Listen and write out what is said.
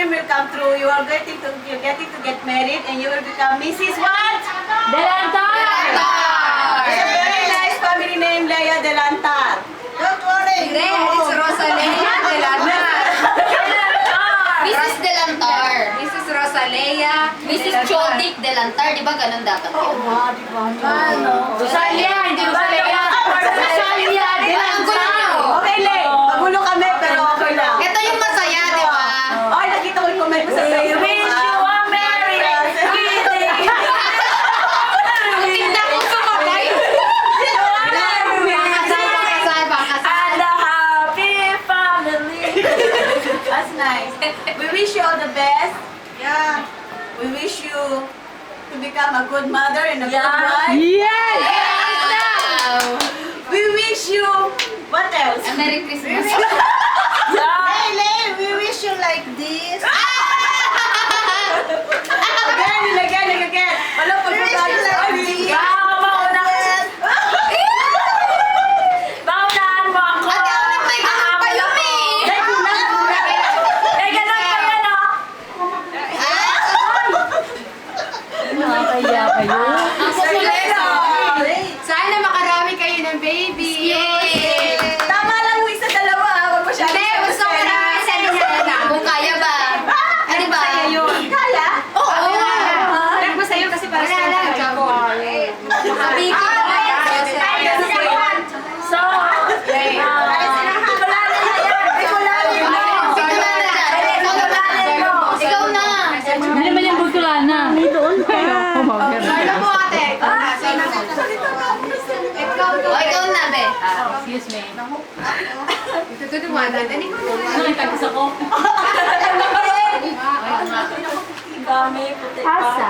dream will come true. You are getting to get married and you will become Mrs. What? Delantar! It's a very nice family name, Lea Delantar. Don't worry. It's Rosalea Delantar. Mrs. Delantar. Mrs. Rosalea. Mrs. Chodik Delantar. Di ba ganun dapat yun? Di ba? Ano? Rosalea, hindi Rosalea. Rosalia Delantar. Okay, Le. Magulo kami, pero okay lang. Ito yung masaya, di ba? Ay, nakita ko yung comment mo sa Facebook. a merry Hindi ako sumabay. Kasal. And a happy family. That's nice. We wish you all the best. Yeah. We wish you to become a good mother and a good wife. Yes! We wish you, what else? Merry Christmas. Hey, Lay, we wish you like this. Again. Wala po siya tayo sa amin. Baunahan mo ako. Ate, ulit may ganun pa yun eh. May ganun pa yan oh. Nakakaya kayo. Ang kukulit oh. Sana makarami kayo ng baby. Yay! Tama lang yung isa dalawa. Huwag masyadong Hindi, gusto ko marami sa inyo na. Kung kaya ba? Ano ba? Kaya? Oo. Tag mo sa'yo kasi para sa lang. Sabi ko. So, ikaw na. Ano naman yung Butulana? Doon ka. Ano po ate? O, ikaw na, be. Excuse me. Tutuduan natin. Nakitagis ako. Dami, puti pa. Asa?